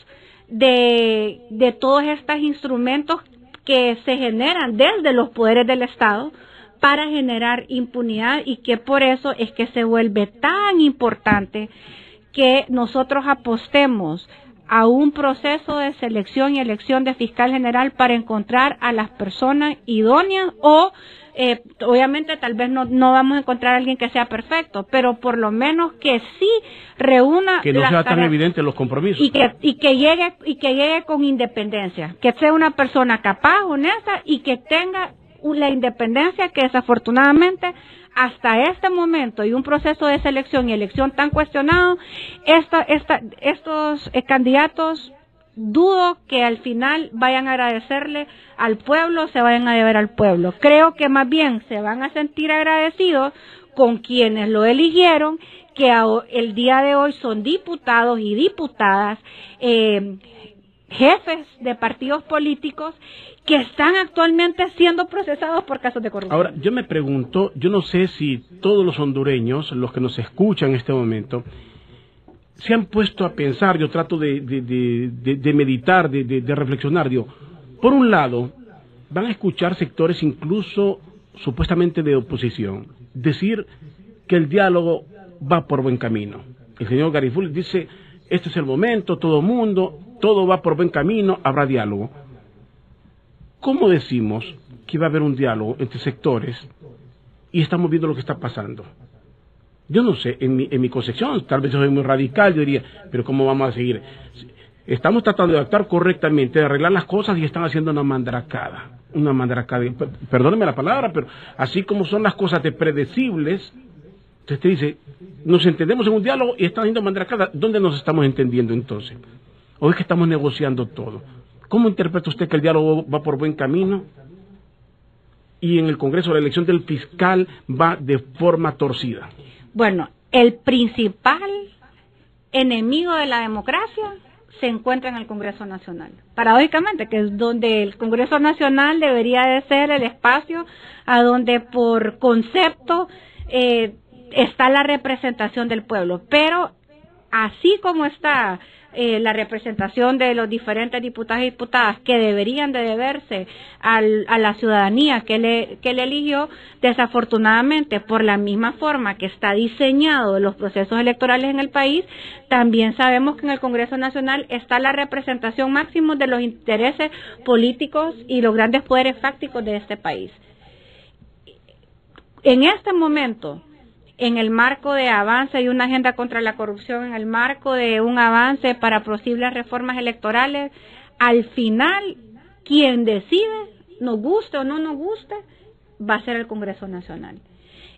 de todos estos instrumentos que se generan desde los poderes del Estado para generar impunidad, y que por eso es que se vuelve tan importante que nosotros apostemos a un proceso de selección y elección de fiscal general para encontrar a las personas idóneas, o obviamente tal vez no vamos a encontrar a alguien que sea perfecto, pero por lo menos que sí reúna, que no sea tan evidente los compromisos, y que llegue con independencia, que sea una persona capaz, honesta, y que tenga la independencia que desafortunadamente hasta este momento, y un proceso de selección y elección tan cuestionado, estos candidatos dudo que al final vayan a agradecerle al pueblo, se vayan a deber al pueblo. Creo que más bien se van a sentir agradecidos con quienes lo eligieron, que el día de hoy son diputados y diputadas, jefes de partidos políticos que están actualmente siendo procesados por casos de corrupción. Ahora, yo me pregunto, yo no sé si todos los hondureños, los que nos escuchan en este momento, se han puesto a pensar, yo trato de meditar, de reflexionar, digo, por un lado, van a escuchar sectores incluso supuestamente de oposición decir que el diálogo va por buen camino. El señor Gariful dice, este es el momento, todo va por buen camino, habrá diálogo. ¿Cómo decimos que va a haber un diálogo entre sectores y estamos viendo lo que está pasando? Yo no sé, en mi concepción, tal vez yo soy muy radical, yo diría, pero ¿cómo vamos a seguir? Estamos tratando de actuar correctamente, de arreglar las cosas, y están haciendo una mandracada, perdónenme la palabra, pero así como son las cosas de predecibles, usted te dice, nos entendemos en un diálogo y están haciendo mandracada. ¿Dónde nos estamos entendiendo entonces? ¿O es que estamos negociando todo? ¿Cómo interpreta usted que el diálogo va por buen camino y en el Congreso la elección del fiscal va de forma torcida? Bueno, el principal enemigo de la democracia se encuentra en el Congreso Nacional. Paradójicamente, que es donde el Congreso Nacional debería de ser el espacio a donde por concepto está la representación del pueblo. Pero así como está la representación de los diferentes diputados y diputadas que deberían de deberse a la ciudadanía que le eligió, desafortunadamente, por la misma forma que está diseñado los procesos electorales en el país, también sabemos que en el Congreso Nacional está la representación máxima de los intereses políticos y los grandes poderes fácticos de este país. En este momento, en el marco de avance de una agenda contra la corrupción, en el marco de un avance para posibles reformas electorales, al final, quien decide, nos guste o no nos guste, va a ser el Congreso Nacional.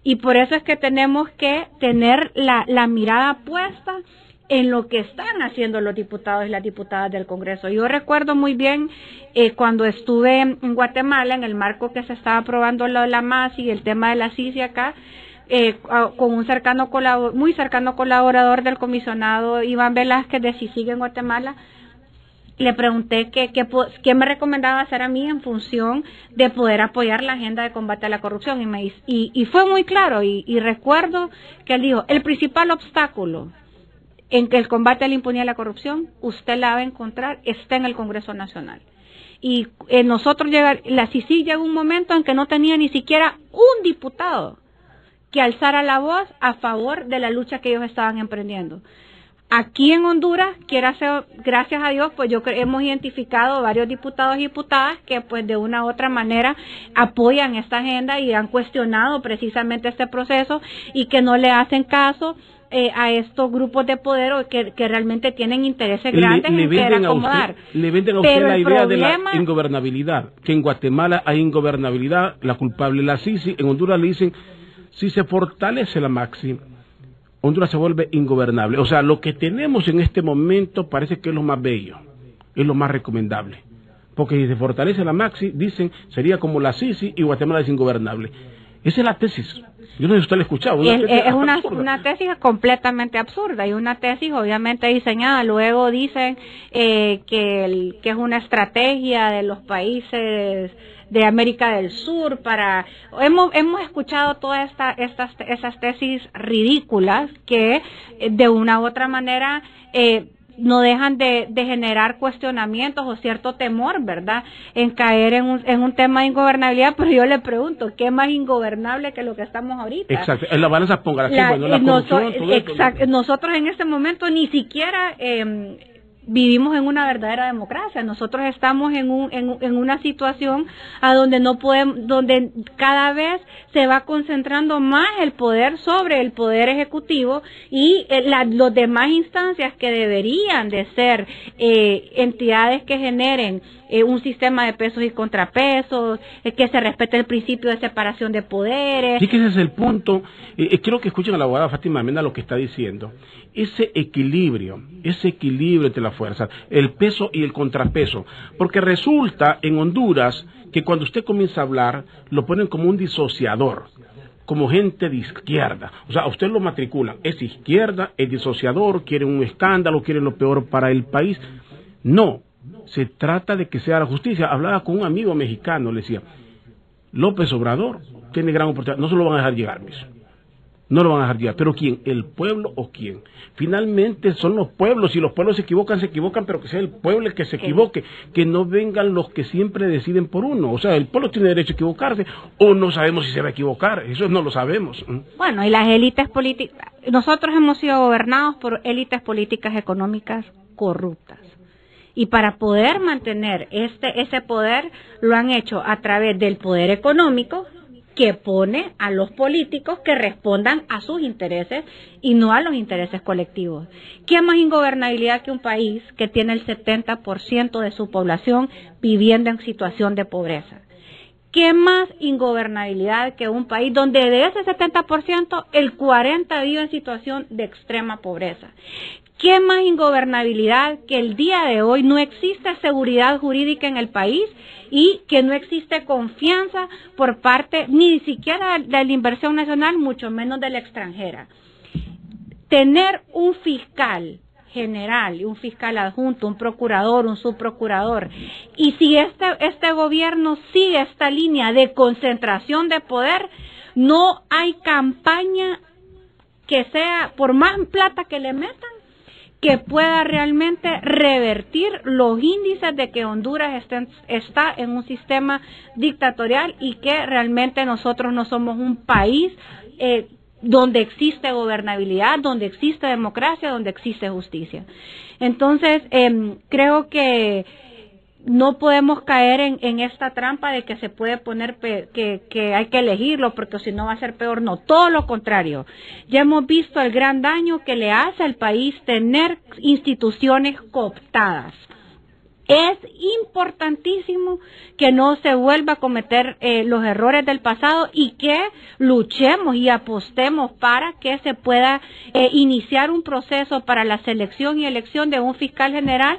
Y por eso es que tenemos que tener la mirada puesta en lo que están haciendo los diputados y las diputadas del Congreso. Yo recuerdo muy bien cuando estuve en Guatemala, en el marco que se estaba aprobando lo de la MAS y el tema de la CICI acá, con un muy cercano colaborador del comisionado Iván Velázquez de CICIG en Guatemala, le pregunté qué me recomendaba hacer a mí en función de poder apoyar la agenda de combate a la corrupción, y fue muy claro, y recuerdo que él dijo, el principal obstáculo en que el combate a la impunidad y la corrupción, usted la va a encontrar, está en el Congreso Nacional. Y la CICIG llegó un momento en que no tenía ni siquiera un diputado que alzara la voz a favor de la lucha que ellos estaban emprendiendo. Aquí en Honduras, gracias a Dios, pues hemos identificado varios diputados y diputadas que pues de una u otra manera apoyan esta agenda y han cuestionado precisamente este proceso y que no le hacen caso a estos grupos de poder o que realmente tienen intereses grandes en querer acomodar. Le venden a usted la idea de la ingobernabilidad, que en Guatemala hay ingobernabilidad, la culpable es la CICI, en Honduras le dicen, si se fortalece la MAXI, Honduras se vuelve ingobernable. O sea, lo que tenemos en este momento parece que es lo más bello, es lo más recomendable. Porque si se fortalece la MAXI, dicen, sería como la CICI y Guatemala es ingobernable. Esa es la tesis. Yo no sé si usted la ha escuchado. Es una tesis completamente absurda y una tesis obviamente diseñada. Luego dicen que es una estrategia de los países de América del Sur hemos escuchado todas esas tesis ridículas que de una u otra manera no dejan de generar cuestionamientos o cierto temor, ¿verdad?, en caer en un tema de ingobernabilidad. Pero yo le pregunto, ¿qué más ingobernable que lo que estamos ahorita? Exacto, en la balanza ponga la corrupción, todo exacto, esto. Nosotros en este momento ni siquiera vivimos en una verdadera democracia. Nosotros estamos en una situación a donde no podemos, donde cada vez se va concentrando más el poder sobre el poder ejecutivo y los demás instancias que deberían de ser entidades que generen un sistema de pesos y contrapesos, que se respete el principio de separación de poderes. Sí, que ese es el punto. Quiero que escuchen a la abogada Fátima Mena lo que está diciendo. Ese equilibrio entre las fuerzas, el peso y el contrapeso, porque resulta en Honduras que cuando usted comienza a hablar, lo ponen como un disociador, como gente de izquierda. O sea, a usted lo matriculan, es izquierda, es disociador, quieren un escándalo, quieren lo peor para el país. No, se trata de que sea la justicia. Hablaba con un amigo mexicano, le decía, López Obrador tiene gran oportunidad, no se lo van a dejar llegar, miso. No lo van a dejar llegar, pero ¿quién? ¿El pueblo o quién? Finalmente son los pueblos, si los pueblos se equivocan, pero que sea el pueblo el que se equivoque, que no vengan los que siempre deciden por uno. O sea, el pueblo tiene derecho a equivocarse, o no sabemos si se va a equivocar, eso no lo sabemos. Bueno, y las élites políticas, nosotros hemos sido gobernados por élites políticas económicas corruptas. Y para poder mantener ese poder, lo han hecho a través del poder económico, que pone a los políticos que respondan a sus intereses y no a los intereses colectivos. ¿Qué más ingobernabilidad que un país que tiene el 70% de su población viviendo en situación de pobreza? ¿Qué más ingobernabilidad que un país donde de ese 70% el 40% vive en situación de extrema pobreza? ¿Qué más ingobernabilidad que el día de hoy no existe seguridad jurídica en el país y que no existe confianza por parte ni siquiera de la inversión nacional, mucho menos de la extranjera? Tener un fiscal general, un fiscal adjunto, un procurador, un subprocurador, y si este gobierno sigue esta línea de concentración de poder, no hay campaña que sea, por más plata que le metan, que pueda realmente revertir los índices de que Honduras está en un sistema dictatorial y que realmente nosotros no somos un país donde existe gobernabilidad, donde existe democracia, donde existe justicia. Entonces, creo que no podemos caer en esta trampa de que se puede poner que hay que elegirlo porque si no va a ser peor. No, todo lo contrario. Ya hemos visto el gran daño que le hace al país tener instituciones cooptadas. Es importantísimo que no se vuelva a cometer los errores del pasado y que luchemos y apostemos para que se pueda iniciar un proceso para la selección y elección de un fiscal general.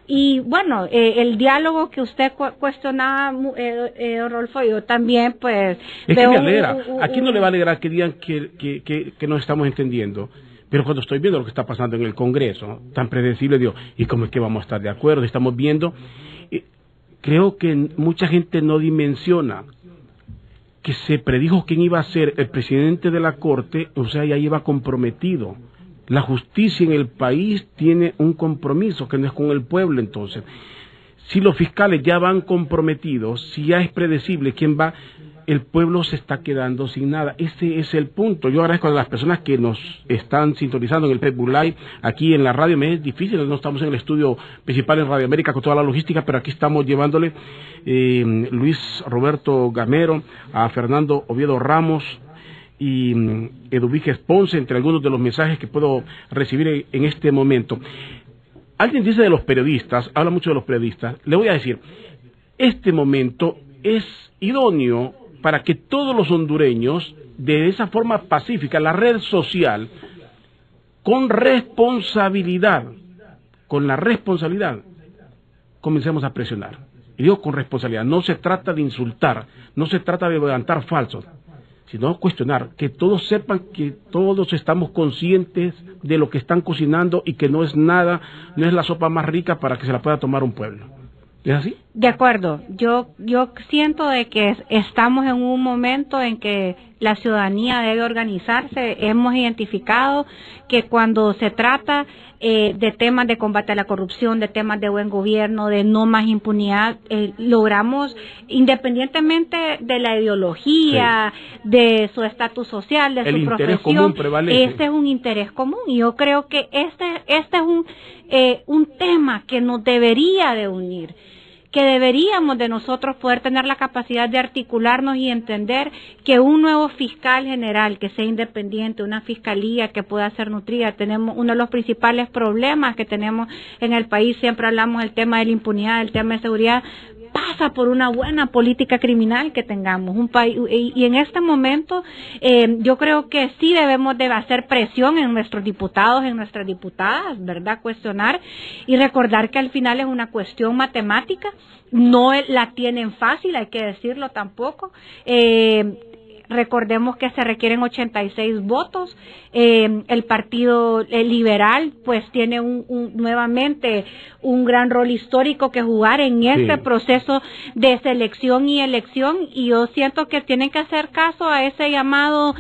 Y bueno, el diálogo que usted cuestionaba, Rodolfo, yo también pues... Es que me alegra. ¿A quién no le va a alegrar que digan que no estamos entendiendo? Pero cuando estoy viendo lo que está pasando en el Congreso, ¿no? Tan predecible, digo, ¿y cómo es que vamos a estar de acuerdo? Estamos viendo, creo que mucha gente no dimensiona que se predijo quién iba a ser el presidente de la Corte, o sea, ya iba comprometido. La justicia en el país tiene un compromiso que no es con el pueblo, entonces. Si los fiscales ya van comprometidos, si ya es predecible quién va, el pueblo se está quedando sin nada. Ese es el punto. Yo agradezco a las personas que nos están sintonizando en el Facebook Live, aquí en la radio. Me es difícil, no estamos en el estudio principal en Radio América con toda la logística, pero aquí estamos llevándole Luis Roberto Gamero, a Fernando Oviedo Ramos y Eduviges Ponce, entre algunos de los mensajes que puedo recibir en este momento. Alguien dice de los periodistas, habla mucho de los periodistas. Le voy a decir, este momento es idóneo para que todos los hondureños, de esa forma pacífica, la red social, con responsabilidad, comencemos a presionar. Y digo con responsabilidad, no se trata de insultar, no se trata de levantar falsos, sino cuestionar, que todos sepan que todos estamos conscientes de lo que están cocinando y que no es nada, no es la sopa más rica para que se la pueda tomar un pueblo. ¿Es así? De acuerdo. Yo siento de que estamos en un momento en que la ciudadanía debe organizarse. Hemos identificado que cuando se trata de temas de combate a la corrupción, de temas de buen gobierno, de no más impunidad, logramos, independientemente de la ideología, sí, de su estatus social, de su profesión, interés común prevalece. Este es un interés común y yo creo que este es un tema que nos debería de unir, que deberíamos de nosotros poder tener la capacidad de articularnos y entender que un nuevo fiscal general que sea independiente, una fiscalía que pueda ser nutrida. Tenemos uno de los principales problemas que tenemos en el país, siempre hablamos del tema de la impunidad, del tema de seguridad, pasa por una buena política criminal que tengamos un país, y en este momento yo creo que sí debemos de hacer presión en nuestros diputados, en nuestras diputadas, ¿verdad? Cuestionar y recordar que al final es una cuestión matemática, no la tienen fácil, hay que decirlo tampoco. Recordemos que se requieren 86 votos. El Partido Liberal pues tiene nuevamente un gran rol histórico que jugar en este proceso de selección y elección, y yo siento que tienen que hacer caso a ese llamado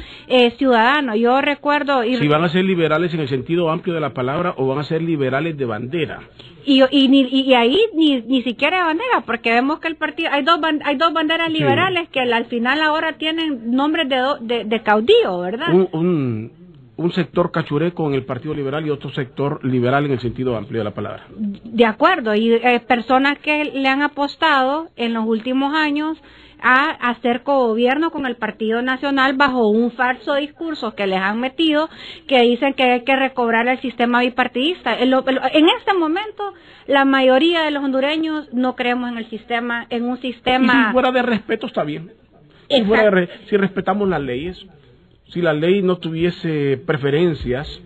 ciudadano. Yo recuerdo... Si van a ser liberales en el sentido amplio de la palabra o van a ser liberales de bandera. Y ahí ni siquiera de bandera, porque vemos que el partido hay dos banderas liberales que al final ahora tienen nombres de caudillo, ¿verdad? Un sector cachureco en el Partido Liberal y otro sector liberal en el sentido amplio de la palabra. De acuerdo, y personas que le han apostado en los últimos años a hacer cogobierno con el Partido Nacional bajo un falso discurso que les han metido, que dicen que hay que recobrar el sistema bipartidista. En este momento, la mayoría de los hondureños no creemos en un sistema... Y si fuera de respeto está bien. Si respetamos las leyes, si la ley no tuviese preferencias,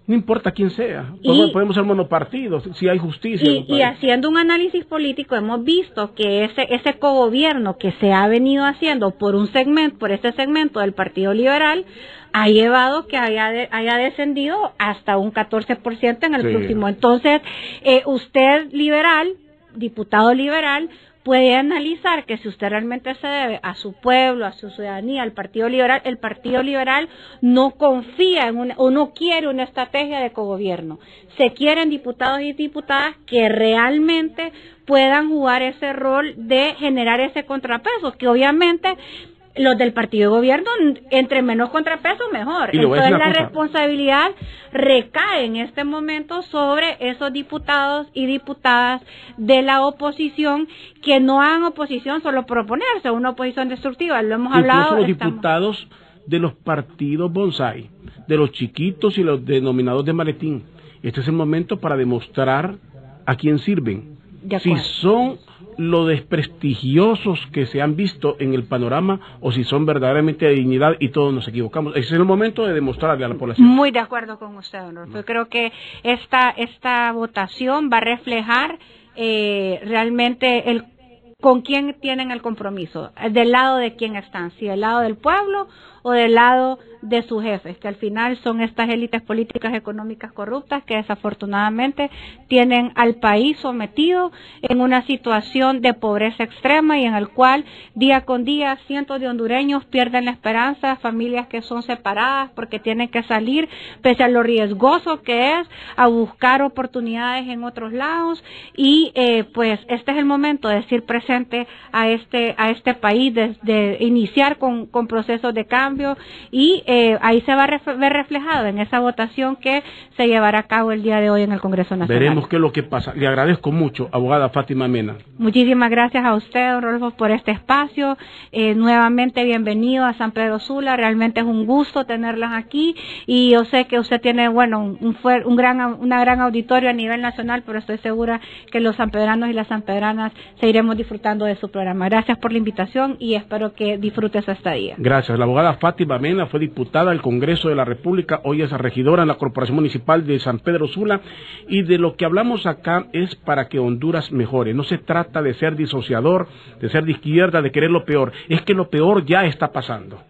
no importa quién sea, podemos ser monopartidos, si hay justicia. Y haciendo un análisis político hemos visto que ese cogobierno que se ha venido haciendo por ese segmento del Partido Liberal ha llevado que haya descendido hasta un 14% en el próximo. Entonces, usted liberal, diputado liberal, puede analizar que si usted realmente se debe a su pueblo, a su ciudadanía, al Partido Liberal, el Partido Liberal no confía o no quiere una estrategia de cogobierno. Se quieren diputados y diputadas que realmente puedan jugar ese rol de generar ese contrapeso, que obviamente los del partido de gobierno, entre menos contrapeso, mejor. Entonces la responsabilidad recae en este momento sobre esos diputados y diputadas de la oposición que no hagan oposición solo por oponerse, una oposición destructiva. Lo hemos hablado. Incluso los diputados de los partidos bonsai, de los chiquitos y los denominados de maletín. Este es el momento para demostrar a quién sirven. Si son lo desprestigiosos que se han visto en el panorama o si son verdaderamente de dignidad y todos nos equivocamos. Ese es el momento de demostrarle a la población. Muy de acuerdo con usted, don Rodolfo. Yo creo que esta votación va a reflejar realmente con quién tienen el compromiso, del lado de quién están, si del lado del pueblo o del lado de sus jefes, que al final son estas élites políticas económicas corruptas que desafortunadamente tienen al país sometido en una situación de pobreza extrema y en el cual día con día cientos de hondureños pierden la esperanza, familias que son separadas porque tienen que salir pese a lo riesgoso que es a buscar oportunidades en otros lados y pues este es el momento de decir presente a este país, de iniciar con procesos de cambio y ahí se va a ver reflejado en esa votación que se llevará a cabo el día de hoy en el Congreso Nacional. Veremos qué es lo que pasa. Le agradezco mucho, abogada Fátima Mena. Muchísimas gracias a usted, don Rodolfo, por este espacio. Nuevamente bienvenido a San Pedro Sula. Realmente es un gusto tenerlos aquí y yo sé que usted tiene, bueno, una gran auditorio a nivel nacional, pero estoy segura que los sanpedranos y las sanpedranas seguiremos disfrutando de su programa. Gracias por la invitación y espero que disfrute su estadía. Gracias. La abogada Fátima Mena fue diputada al Congreso de la República, hoy es regidora en la Corporación Municipal de San Pedro Sula, y de lo que hablamos acá es para que Honduras mejore. No se trata de ser disociador, de ser de izquierda, de querer lo peor, es que lo peor ya está pasando.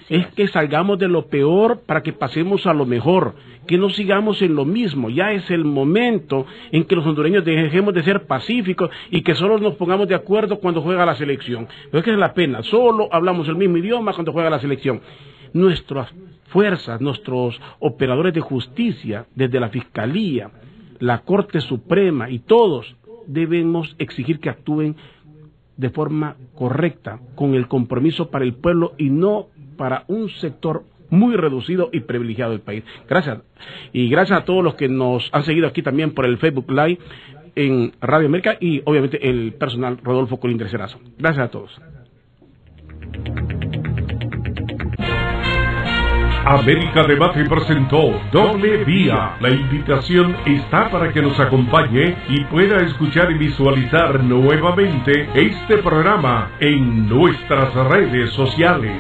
Es que salgamos de lo peor para que pasemos a lo mejor, que no sigamos en lo mismo. Ya es el momento en que los hondureños dejemos de ser pacíficos y que solo nos pongamos de acuerdo cuando juega la selección. Pero es que es la pena, solo hablamos el mismo idioma cuando juega la selección. Nuestras fuerzas, nuestros operadores de justicia, desde la Fiscalía, la Corte Suprema y todos debemos exigir que actúen de forma correcta, con el compromiso para el pueblo y no para un sector muy reducido y privilegiado del país. Gracias. Y gracias a todos los que nos han seguido aquí también por el Facebook Live en Radio América y obviamente el personal Rodolfo Colindres Erazo. Gracias a todos. América Debate presentó Doble Vía. La invitación está para que nos acompañe y pueda escuchar y visualizar nuevamente este programa en nuestras redes sociales.